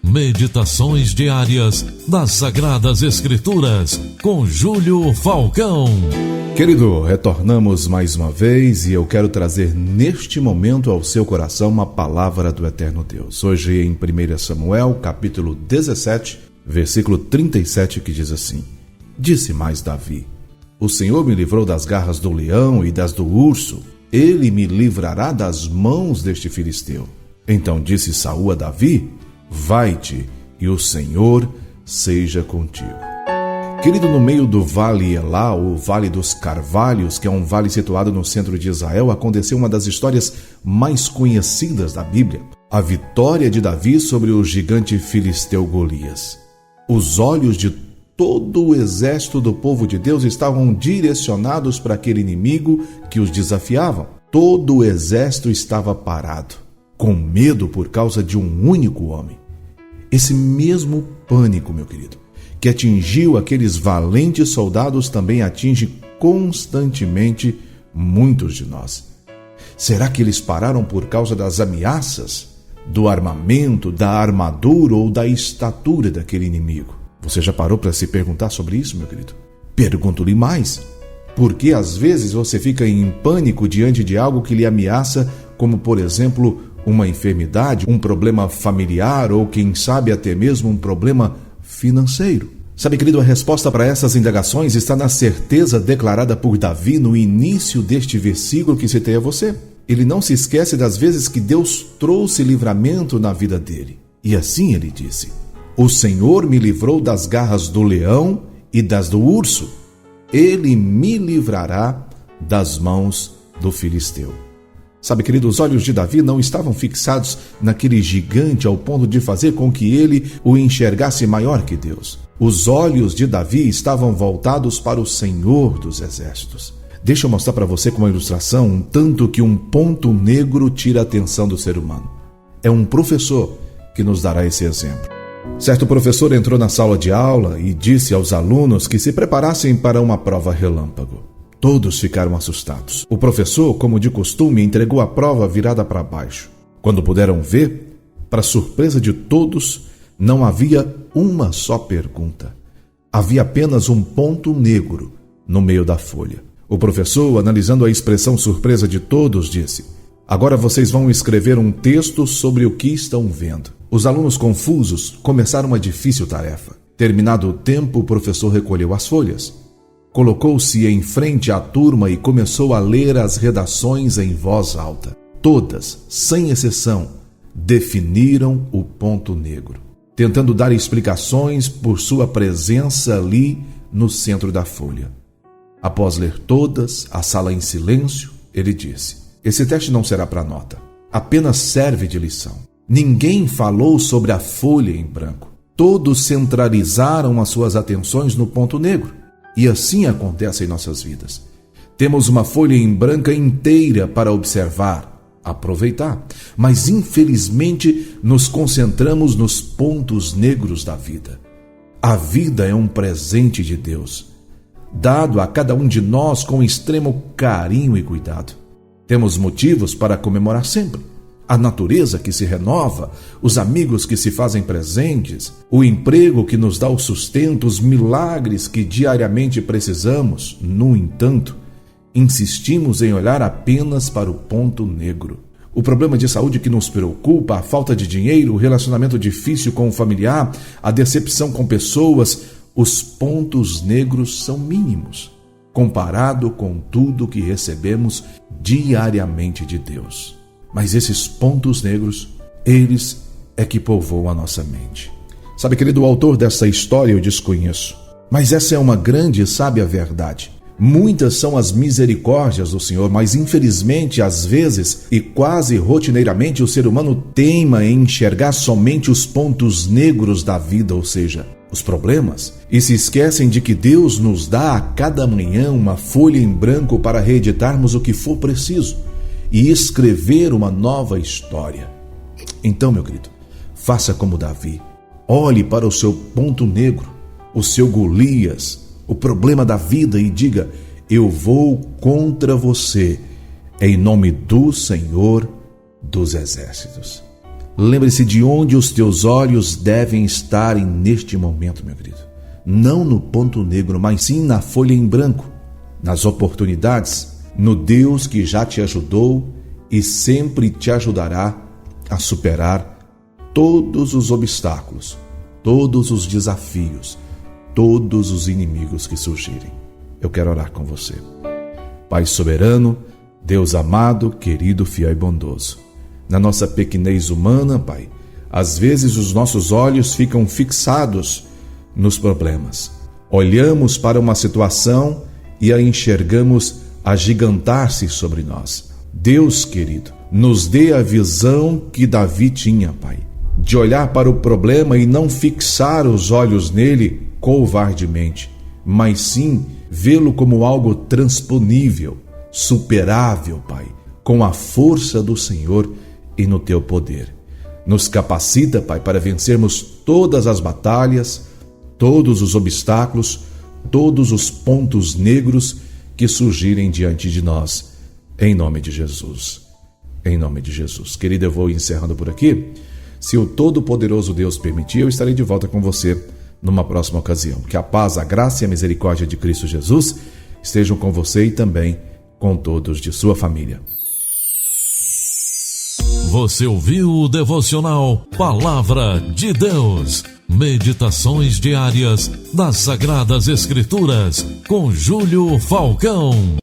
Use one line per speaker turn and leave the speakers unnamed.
Meditações diárias das Sagradas Escrituras, com Júlio Falcão.
Querido, retornamos mais uma vez e eu quero trazer neste momento ao seu coração uma palavra do Eterno Deus. Hoje em 1 Samuel, capítulo 17, versículo 37, que diz assim: Disse mais Davi: O Senhor me livrou das garras do leão e das do urso. Ele me livrará das mãos deste filisteu. Então disse Saul a Davi: Vai-te, e o Senhor seja contigo. Querido, no meio do vale Elá, o Vale dos Carvalhos, que é um vale situado no centro de Israel, aconteceu uma das histórias mais conhecidas da Bíblia, a vitória de Davi sobre o gigante filisteu Golias. Os olhos de todo o exército do povo de Deus estavam direcionados para aquele inimigo que os desafiava. Todo o exército estava parado, com medo por causa de um único homem. Esse mesmo pânico, meu querido, que atingiu aqueles valentes soldados, também atinge constantemente muitos de nós. Será que eles pararam por causa das ameaças, do armamento, da armadura ou da estatura daquele inimigo? Você já parou para se perguntar sobre isso, meu querido? Pergunto-lhe mais. Por que às vezes você fica em pânico diante de algo que lhe ameaça, como por exemplo uma enfermidade, um problema familiar ou quem sabe até mesmo um problema financeiro? Sabe, querido, a resposta para essas indagações está na certeza declarada por Davi no início deste versículo que citei a você. Ele não se esquece das vezes que Deus trouxe livramento na vida dele. E assim ele disse: O Senhor me livrou das garras do leão e das do urso. Ele me livrará das mãos do filisteu. Sabe, querido, os olhos de Davi não estavam fixados naquele gigante ao ponto de fazer com que ele o enxergasse maior que Deus. Os olhos de Davi estavam voltados para o Senhor dos Exércitos. Deixa eu mostrar para você com uma ilustração um tanto que um ponto negro tira a atenção do ser humano. É um professor que nos dará esse exemplo. Certo professor entrou na sala de aula e disse aos alunos que se preparassem para uma prova relâmpago. Todos ficaram assustados. O professor, como de costume, entregou a prova virada para baixo. Quando puderam ver, para surpresa de todos, não havia uma só pergunta. Havia apenas um ponto negro no meio da folha. O professor, analisando a expressão surpresa de todos, disse: Agora vocês vão escrever um texto sobre o que estão vendo. Os alunos confusos começaram uma difícil tarefa. Terminado o tempo, o professor recolheu as folhas. Colocou-se em frente à turma e começou a ler as redações em voz alta. Todas, sem exceção, definiram o ponto negro, tentando dar explicações por sua presença ali no centro da folha. Após ler todas, a sala em silêncio, ele disse: Esse teste não será para nota, apenas serve de lição. Ninguém falou sobre a folha em branco. Todos centralizaram as suas atenções no ponto negro. E assim acontece em nossas vidas. Temos uma folha em branco inteira para observar, aproveitar, mas infelizmente nos concentramos nos pontos negros da vida. A vida é um presente de Deus, dado a cada um de nós com extremo carinho e cuidado. Temos motivos para comemorar sempre. A natureza que se renova, os amigos que se fazem presentes, o emprego que nos dá o sustento, os milagres que diariamente precisamos. No entanto, insistimos em olhar apenas para o ponto negro. O problema de saúde que nos preocupa, a falta de dinheiro, o relacionamento difícil com o familiar, a decepção com pessoas, os pontos negros são mínimos, comparado com tudo que recebemos diariamente de Deus. Mas esses pontos negros, eles é que povoam a nossa mente. Sabe, querido, o autor dessa história eu desconheço, mas essa é uma grande e sábia verdade. Muitas são as misericórdias do Senhor, mas infelizmente, às vezes e quase rotineiramente, o ser humano teima em enxergar somente os pontos negros da vida, ou seja, os problemas, e se esquecem de que Deus nos dá a cada manhã uma folha em branco para reeditarmos o que for preciso e escrever uma nova história. Então, meu querido, faça como Davi. Olhe para o seu ponto negro, o seu Golias, o problema da vida e diga: eu vou contra você, em nome do Senhor dos Exércitos. Lembre-se de onde os teus olhos devem estar neste momento, meu querido. Não no ponto negro, mas sim na folha em branco, nas oportunidades, no Deus que já te ajudou e sempre te ajudará a superar todos os obstáculos, todos os desafios, todos os inimigos que surgirem. Eu quero orar com você. Pai soberano, Deus amado, querido, fiel e bondoso. Na nossa pequenez humana, Pai, às vezes os nossos olhos ficam fixados nos problemas. Olhamos para uma situação e a enxergamos agigantar-se sobre nós. Deus querido, nos dê a visão que Davi tinha, Pai, de olhar para o problema e não fixar os olhos nele covardemente, mas sim vê-lo como algo transponível, superável, Pai, com a força do Senhor e no teu poder. Nos capacita, Pai, para vencermos todas as batalhas, todos os obstáculos, todos os pontos negros que surgirem diante de nós, em nome de Jesus. Em nome de Jesus. Querida, eu vou encerrando por aqui. Se o Todo-Poderoso Deus permitir, eu estarei de volta com você numa próxima ocasião. Que a paz, a graça e a misericórdia de Cristo Jesus estejam com você e também com todos de sua família.
Você ouviu o devocional Palavra de Deus. Meditações diárias das Sagradas Escrituras com Júlio Falcão.